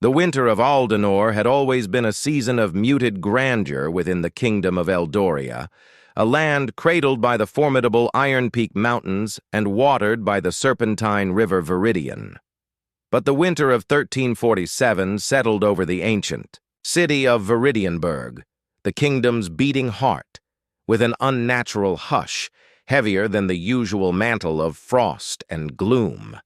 The winter of Aldenor had always been a season of muted grandeur within the kingdom of Eldoria, a land cradled by the formidable Iron Peak Mountains and watered by the serpentine river Viridian. But the winter of 1347 settled over the ancient city of Viridianburg, the kingdom's beating heart, with an unnatural hush, heavier than the usual mantle of frost and gloom.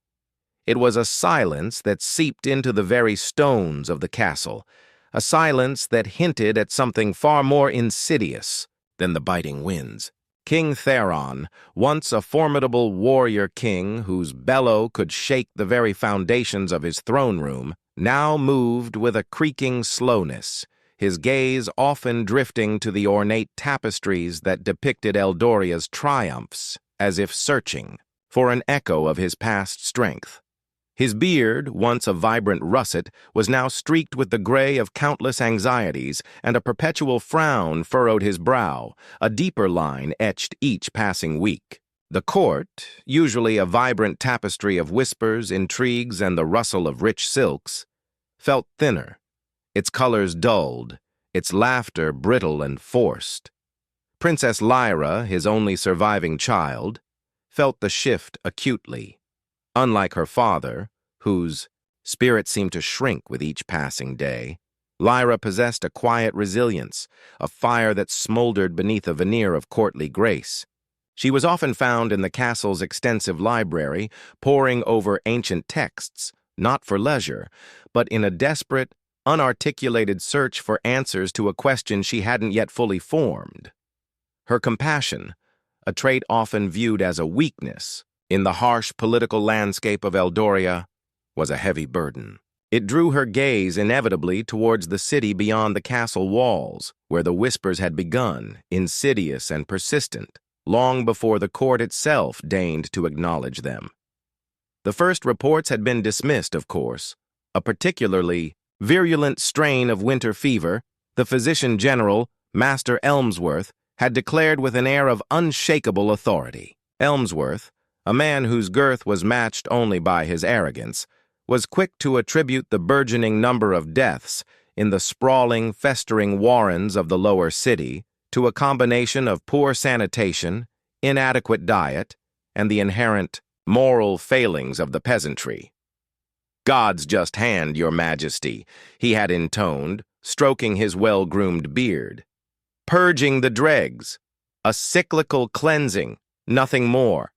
It was a silence that seeped into the very stones of the castle, a silence that hinted at something far more insidious than the biting winds. King Theron, once a formidable warrior king whose bellow could shake the very foundations of his throne room, now moved with a creaking slowness, his gaze often drifting to the ornate tapestries that depicted Eldoria's triumphs, as if searching for an echo of his past strength. His beard, once a vibrant russet, was now streaked with the gray of countless anxieties, and a perpetual frown furrowed his brow, a deeper line etched each passing week. The court, usually a vibrant tapestry of whispers, intrigues, and the rustle of rich silks, felt thinner, its colors dulled, its laughter brittle and forced. Princess Lyra, his only surviving child, felt the shift acutely. Unlike her father, whose spirit seemed to shrink with each passing day, Lyra possessed a quiet resilience, a fire that smoldered beneath a veneer of courtly grace. She was often found in the castle's extensive library, poring over ancient texts, not for leisure, but in a desperate, unarticulated search for answers to a question she hadn't yet fully formed. Her compassion, a trait often viewed as a weakness in the harsh political landscape of Eldoria, was a heavy burden. It drew her gaze inevitably towards the city beyond the castle walls, where the whispers had begun, insidious and persistent, long before the court itself deigned to acknowledge them. The first reports had been dismissed, of course. A particularly virulent strain of winter fever, the physician general, Master Elmsworth, had declared with an air of unshakable authority. Elmsworth, a man whose girth was matched only by his arrogance, was quick to attribute the burgeoning number of deaths in the sprawling, festering warrens of the lower city to a combination of poor sanitation, inadequate diet, and the inherent moral failings of the peasantry. "God's just hand, your majesty," he had intoned, stroking his well-groomed beard. "Purging the dregs, a cyclical cleansing, nothing more."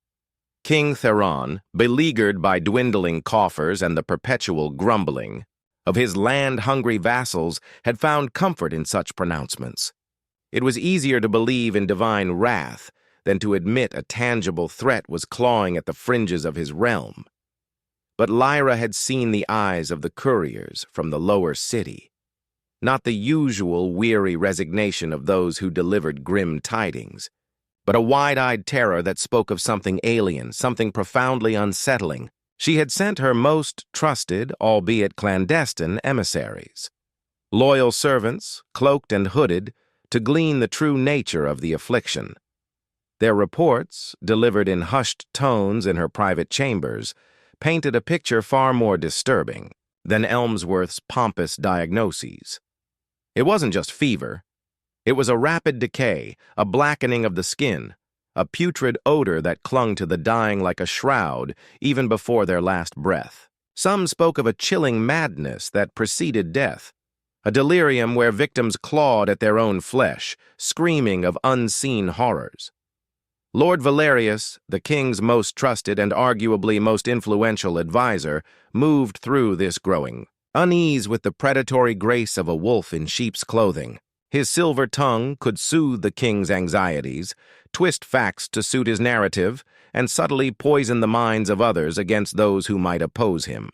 King Theron, beleaguered by dwindling coffers and the perpetual grumbling of his land-hungry vassals, had found comfort in such pronouncements. It was easier to believe in divine wrath than to admit a tangible threat was clawing at the fringes of his realm. But Lyra had seen the eyes of the couriers from the lower city, not the usual weary resignation of those who delivered grim tidings, but a wide-eyed terror that spoke of something alien, something profoundly unsettling. She had sent her most trusted, albeit clandestine, emissaries, loyal servants, cloaked and hooded, to glean the true nature of the affliction. Their reports, delivered in hushed tones in her private chambers, painted a picture far more disturbing than Elmsworth's pompous diagnoses. It wasn't just fever. It was a rapid decay, a blackening of the skin, a putrid odor that clung to the dying like a shroud even before their last breath. Some spoke of a chilling madness that preceded death, a delirium where victims clawed at their own flesh, screaming of unseen horrors. Lord Valerius, the king's most trusted and arguably most influential advisor, moved through this growing unease with the predatory grace of a wolf in sheep's clothing. His silver tongue could soothe the king's anxieties, twist facts to suit his narrative, and subtly poison the minds of others against those who might oppose him.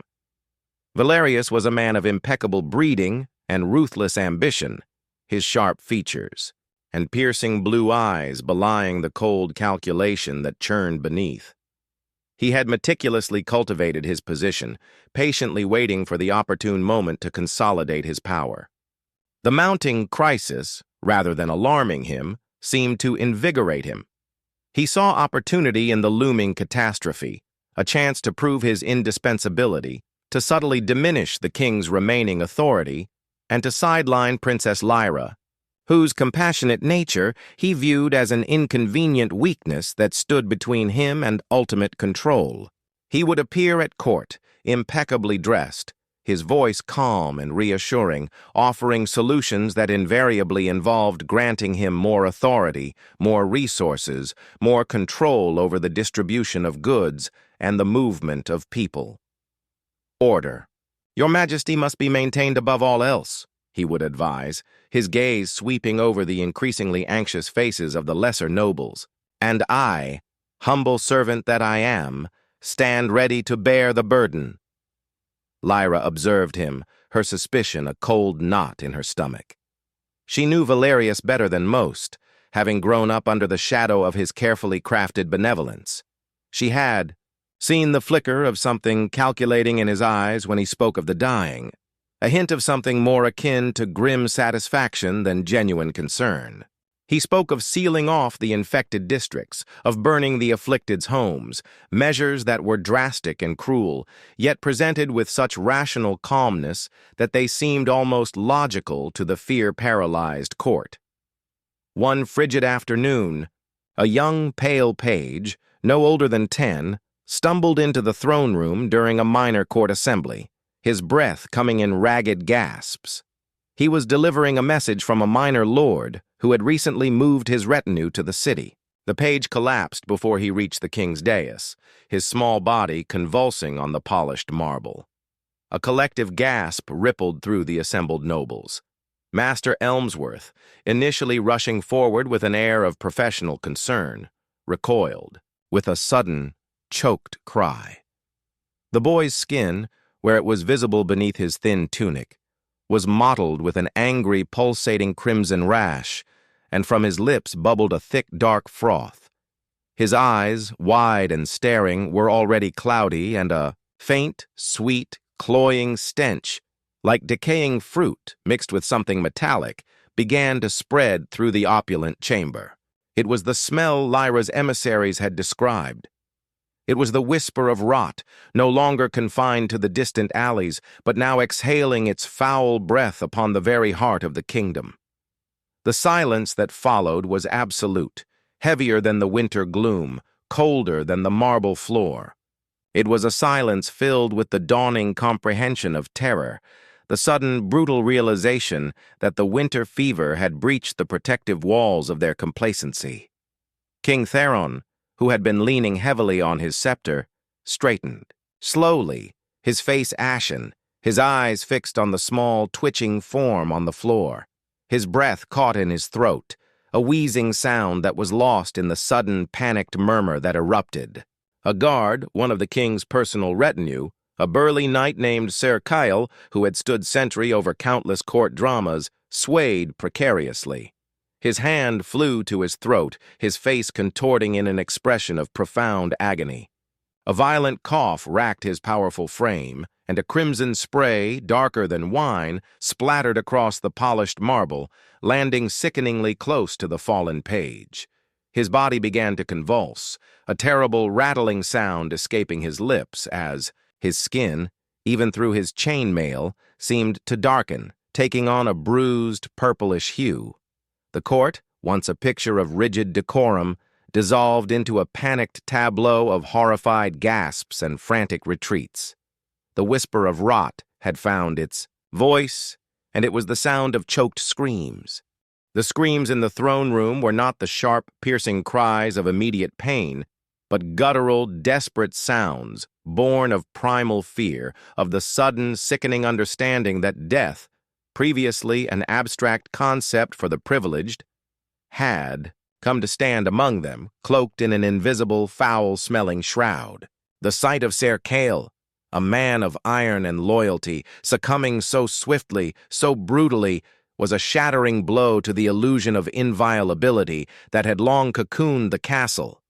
Valerius was a man of impeccable breeding and ruthless ambition, his sharp features and piercing blue eyes belying the cold calculation that churned beneath. He had meticulously cultivated his position, patiently waiting for the opportune moment to consolidate his power. The mounting crisis, rather than alarming him, seemed to invigorate him. He saw opportunity in the looming catastrophe, a chance to prove his indispensability, to subtly diminish the king's remaining authority and to sideline Princess Lyra, whose compassionate nature he viewed as an inconvenient weakness that stood between him and ultimate control. He would appear at court, impeccably dressed, his voice calm and reassuring, offering solutions that invariably involved granting him more authority, more resources, more control over the distribution of goods and the movement of people. Order. Your Majesty must be maintained above all else, he would advise, his gaze sweeping over the increasingly anxious faces of the lesser nobles. And I, humble servant that I am, stand ready to bear the burden. Lyra observed him, her suspicion a cold knot in her stomach. She knew Valerius better than most, having grown up under the shadow of his carefully crafted benevolence. She had seen the flicker of something calculating in his eyes when he spoke of the dying, a hint of something more akin to grim satisfaction than genuine concern. He spoke of sealing off the infected districts, of burning the afflicted's homes, measures that were drastic and cruel, yet presented with such rational calmness that they seemed almost logical to the fear-paralyzed court. One frigid afternoon, a young, pale page, no older than 10, stumbled into the throne room during a minor court assembly, his breath coming in ragged gasps. He was delivering a message from a minor lord who had recently moved his retinue to the city. The page collapsed before he reached the king's dais, his small body convulsing on the polished marble. A collective gasp rippled through the assembled nobles. Master Elmsworth, initially rushing forward with an air of professional concern, recoiled, with a sudden, choked cry. The boy's skin, where it was visible beneath his thin tunic, was mottled with an angry, pulsating crimson rash, and from his lips bubbled a thick, dark froth. His eyes, wide and staring, were already cloudy, and a faint, sweet, cloying stench, like decaying fruit mixed with something metallic, began to spread through the opulent chamber. It was the smell Lyra's emissaries had described. It was the whisper of rot, no longer confined to the distant alleys, but now exhaling its foul breath upon the very heart of the kingdom. The silence that followed was absolute, heavier than the winter gloom, colder than the marble floor. It was a silence filled with the dawning comprehension of terror, the sudden, brutal realization that the winter fever had breached the protective walls of their complacency. King Theron, who had been leaning heavily on his scepter, straightened. Slowly, his face ashen, his eyes fixed on the small, twitching form on the floor. His breath caught in his throat, a wheezing sound that was lost in the sudden, panicked murmur that erupted. A guard, one of the king's personal retinue, a burly knight named Sir Kyle, who had stood sentry over countless court dramas, swayed precariously. His hand flew to his throat, his face contorting in an expression of profound agony. A violent cough racked his powerful frame, and a crimson spray, darker than wine, splattered across the polished marble, landing sickeningly close to the fallen page. His body began to convulse, a terrible rattling sound escaping his lips as his skin, even through his chainmail, seemed to darken, taking on a bruised, purplish hue. The court, once a picture of rigid decorum, dissolved into a panicked tableau of horrified gasps and frantic retreats. The whisper of rot had found its voice, and it was the sound of choked screams. The screams in the throne room were not the sharp, piercing cries of immediate pain, but guttural, desperate sounds, born of primal fear, of the sudden, sickening understanding that death, previously an abstract concept for the privileged, had come to stand among them, cloaked in an invisible, foul-smelling shroud. The sight of Sir Kyle, a man of iron and loyalty, succumbing so swiftly, so brutally, was a shattering blow to the illusion of inviolability that had long cocooned the castle.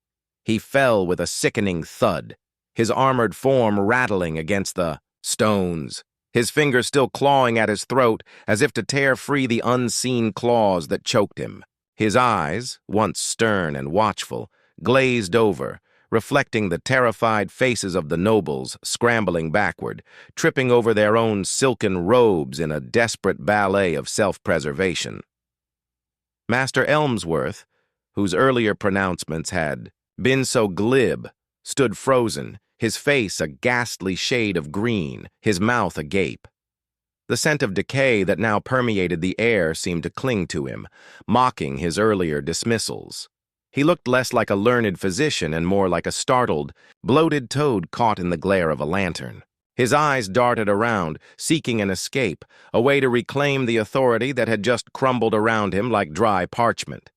He fell with a sickening thud, his armored form rattling against the stones, his fingers still clawing at his throat as if to tear free the unseen claws that choked him. His eyes, once stern and watchful, glazed over, reflecting the terrified faces of the nobles scrambling backward, tripping over their own silken robes in a desperate ballet of self-preservation. Master Elmsworth, whose earlier pronouncements had been so glib, stood frozen, his face a ghastly shade of green, his mouth agape. The scent of decay that now permeated the air seemed to cling to him, mocking his earlier dismissals. He looked less like a learned physician and more like a startled, bloated toad caught in the glare of a lantern. His eyes darted around, seeking an escape, a way to reclaim the authority that had just crumbled around him like dry parchment.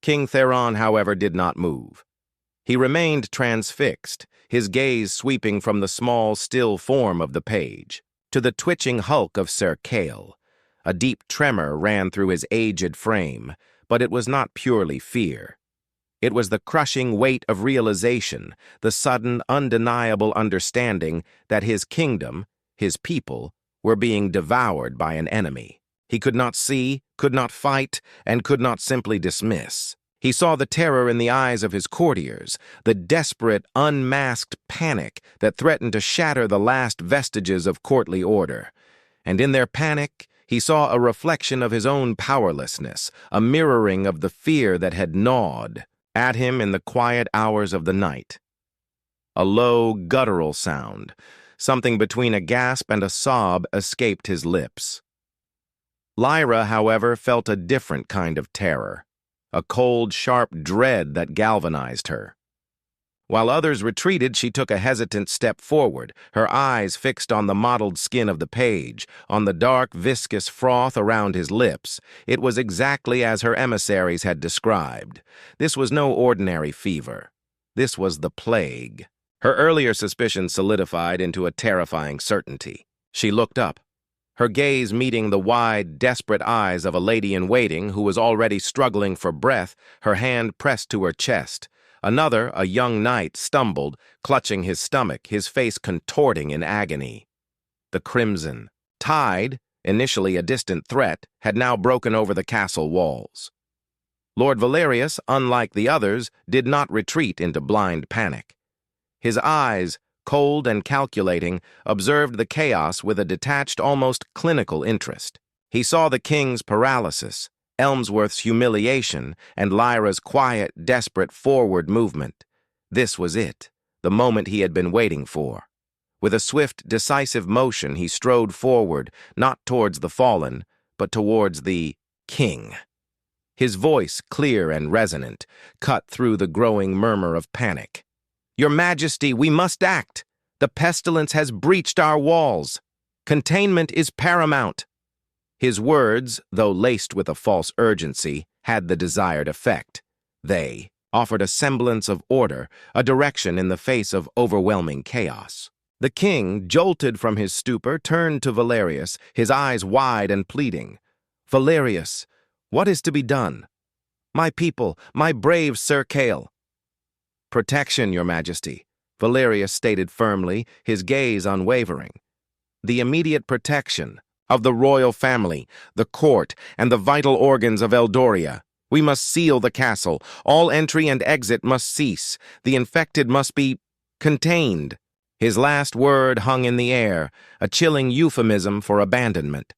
King Theron, however, did not move. He remained transfixed, his gaze sweeping from the small, still form of the page to the twitching hulk of Sir Kale. A deep tremor ran through his aged frame, but it was not purely fear. It was the crushing weight of realization, the sudden, undeniable understanding that his kingdom, his people, were being devoured by an enemy. He could not see, could not fight, and could not simply dismiss. He saw the terror in the eyes of his courtiers, the desperate, unmasked panic that threatened to shatter the last vestiges of courtly order. And in their panic, he saw a reflection of his own powerlessness, a mirroring of the fear that had gnawed at him in the quiet hours of the night. A low, guttural sound, something between a gasp and a sob, escaped his lips. Lyra, however, felt a different kind of terror, a cold, sharp dread that galvanized her. While others retreated, she took a hesitant step forward, her eyes fixed on the mottled skin of the page, on the dark, viscous froth around his lips. It was exactly as her emissaries had described. This was no ordinary fever. This was the plague. Her earlier suspicion solidified into a terrifying certainty. She looked up, her gaze meeting the wide, desperate eyes of a lady-in-waiting who was already struggling for breath, her hand pressed to her chest. Another, a young knight, stumbled, clutching his stomach, his face contorting in agony. The crimson tide, initially a distant threat, had now broken over the castle walls. Lord Valerius, unlike the others, did not retreat into blind panic. His eyes, cold and calculating, observed the chaos with a detached, almost clinical interest. He saw the king's paralysis, Elmsworth's humiliation, and Lyra's quiet, desperate forward movement. This was it, the moment he had been waiting for. With a swift, decisive motion, he strode forward, not towards the fallen, but towards the king. His voice, clear and resonant, cut through the growing murmur of panic. "Your Majesty, we must act. The pestilence has breached our walls. Containment is paramount." His words, though laced with a false urgency, had the desired effect. They offered a semblance of order, a direction in the face of overwhelming chaos. The king, jolted from his stupor, turned to Valerius, his eyes wide and pleading. "Valerius, what is to be done? My people, my brave Sir Kale." "Protection, Your Majesty," Valerius stated firmly, his gaze unwavering. "The immediate protection of the royal family, the court, and the vital organs of Eldoria. We must seal the castle. All entry and exit must cease. The infected must be contained." His last word hung in the air, a chilling euphemism for abandonment.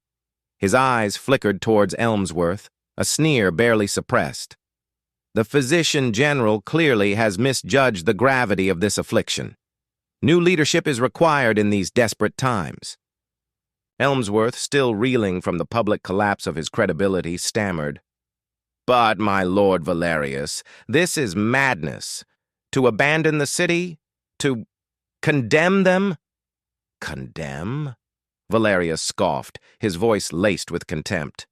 His eyes flickered towards Elmsworth, a sneer barely suppressed. "The physician general clearly has misjudged the gravity of this affliction. New leadership is required in these desperate times." Elmsworth, still reeling from the public collapse of his credibility, stammered, "But, my Lord Valerius, this is madness. To abandon the city? To condemn them?" "Condemn?" Valerius scoffed, his voice laced with contempt.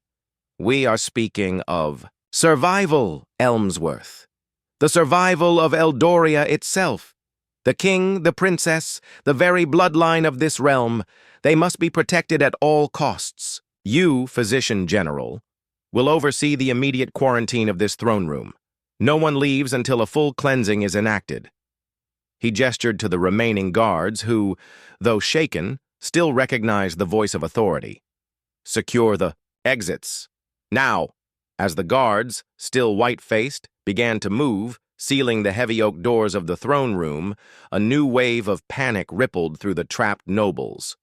"We are speaking of survival, Elmsworth. The survival of Eldoria itself. The king, the princess, the very bloodline of this realm, they must be protected at all costs. You, Physician General, will oversee the immediate quarantine of this throne room. No one leaves until a full cleansing is enacted." He gestured to the remaining guards who, though shaken, still recognized the voice of authority. "Secure the exits. Now!" As the guards, still white-faced, began to move, Sealing the heavy oak doors of the throne room, a new wave of panic rippled through the trapped nobles.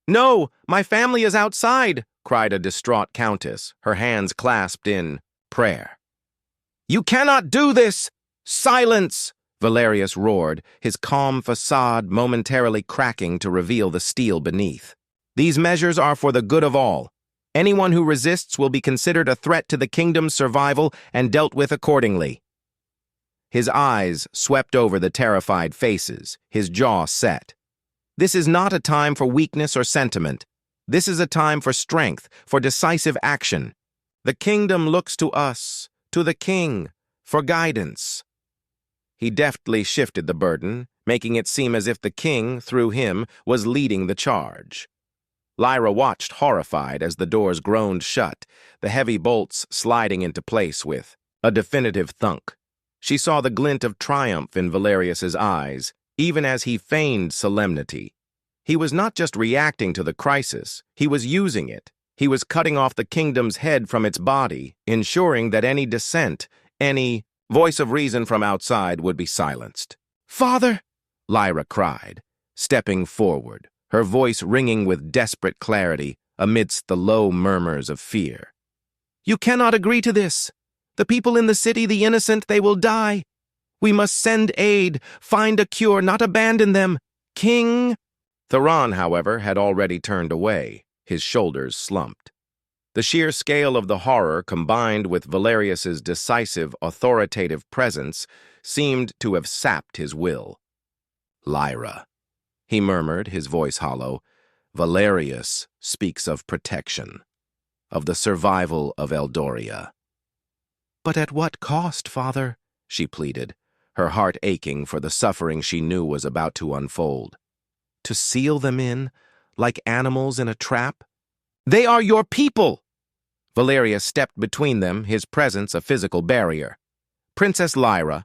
"No, my family is outside!" cried a distraught countess, her hands clasped in prayer. "You cannot do this! Silence!" Valerius roared, his calm facade momentarily cracking to reveal the steel beneath. "These measures are for the good of all. Anyone who resists will be considered a threat to the kingdom's survival and dealt with accordingly." His eyes swept over the terrified faces, his jaw set. "This is not a time for weakness or sentiment. This is a time for strength, for decisive action. The kingdom looks to us, to the king, for guidance." He deftly shifted the burden, making it seem as if the king, through him, was leading the charge. Lyra watched horrified as the doors groaned shut, the heavy bolts sliding into place with a definitive thunk. She saw the glint of triumph in Valerius's eyes, even as he feigned solemnity. He was not just reacting to the crisis, he was using it. He was cutting off the kingdom's head from its body, ensuring that any dissent, any voice of reason from outside would be silenced. "Father!" Lyra cried, stepping forward, her voice ringing with desperate clarity amidst the low murmurs of fear. "You cannot agree to this. The people in the city, the innocent, they will die. We must send aid, find a cure, not abandon them. King—" Theron, however, had already turned away, his shoulders slumped. The sheer scale of the horror, combined with Valerius's decisive, authoritative presence, seemed to have sapped his will. "Lyra," he murmured, his voice hollow, "Valerius speaks of protection, of the survival of Eldoria." "But at what cost, Father?" she pleaded, her heart aching for the suffering she knew was about to unfold. "To seal them in, like animals in a trap?" "They are your people!" Valerius stepped between them, his presence a physical barrier. "Princess Lyra,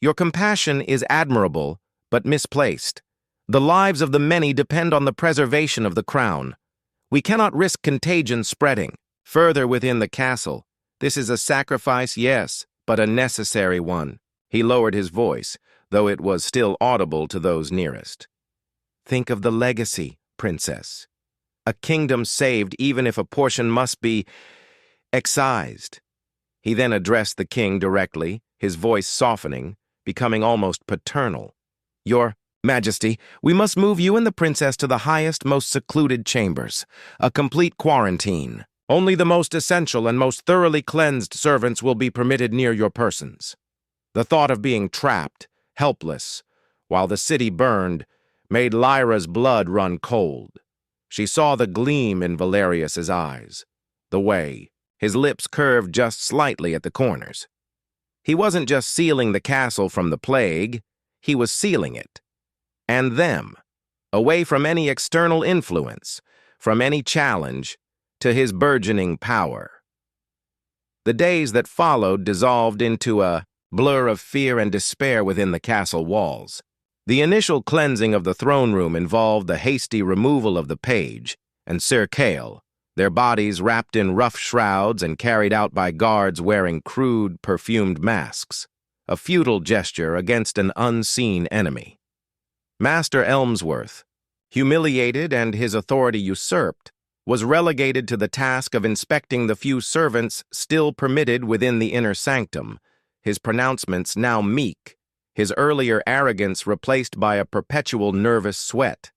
your compassion is admirable, but misplaced. The lives of the many depend on the preservation of the crown. We cannot risk contagion spreading further within the castle. This is a sacrifice, yes, but a necessary one." He lowered his voice, though it was still audible to those nearest. "Think of the legacy, Princess. A kingdom saved even if a portion must be excised." He then addressed the king directly, his voice softening, becoming almost paternal. "Your Majesty, we must move you and the princess to the highest, most secluded chambers. A complete quarantine. Only the most essential and most thoroughly cleansed servants will be permitted near your persons." The thought of being trapped, helpless, while the city burned, made Lyra's blood run cold. She saw the gleam in Valerius's eyes, the way his lips curved just slightly at the corners. He wasn't just sealing the castle from the plague, he was sealing it. And them, away from any external influence, from any challenge, to his burgeoning power. The days that followed dissolved into a blur of fear and despair within the castle walls. The initial cleansing of the throne room involved the hasty removal of the page and Sir Kale, their bodies wrapped in rough shrouds and carried out by guards wearing crude, perfumed masks, a futile gesture against an unseen enemy. Master Elmsworth, humiliated and his authority usurped, was relegated to the task of inspecting the few servants still permitted within the inner sanctum, his pronouncements now meek, his earlier arrogance replaced by a perpetual nervous sweat.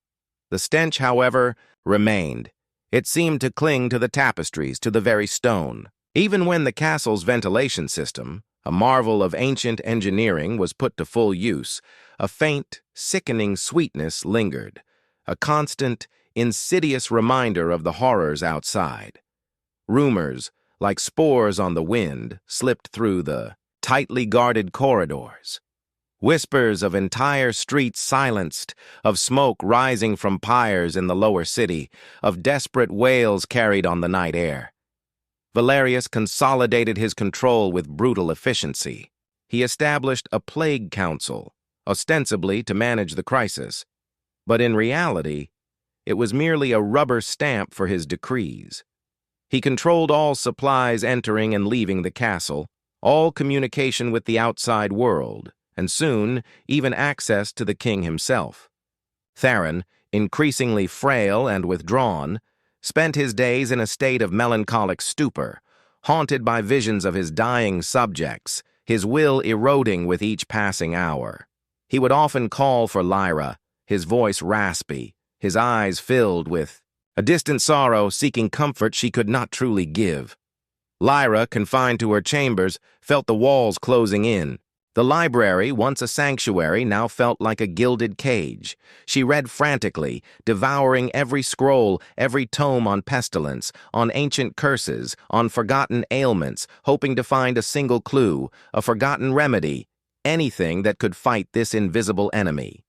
The stench, however, remained. It seemed to cling to the tapestries, to the very stone. Even when the castle's ventilation system, a marvel of ancient engineering, was put to full use, a faint, sickening sweetness lingered, a constant, insidious reminder of the horrors outside. Rumors, like spores on the wind, slipped through the tightly guarded corridors. Whispers of entire streets silenced, of smoke rising from pyres in the lower city, of desperate wails carried on the night air. Valerius consolidated his control with brutal efficiency. He established a plague council, ostensibly to manage the crisis, but in reality, it was merely a rubber stamp for his decrees. He controlled all supplies entering and leaving the castle, all communication with the outside world, and soon even access to the king himself. Theron, increasingly frail and withdrawn, spent his days in a state of melancholic stupor, haunted by visions of his dying subjects, his will eroding with each passing hour. He would often call for Lyra, his voice raspy, his eyes filled with a distant sorrow, seeking comfort she could not truly give. Lyra, confined to her chambers, felt the walls closing in. The library, once a sanctuary, now felt like a gilded cage. She read frantically, devouring every scroll, every tome on pestilence, on ancient curses, on forgotten ailments, hoping to find a single clue, a forgotten remedy, anything that could fight this invisible enemy.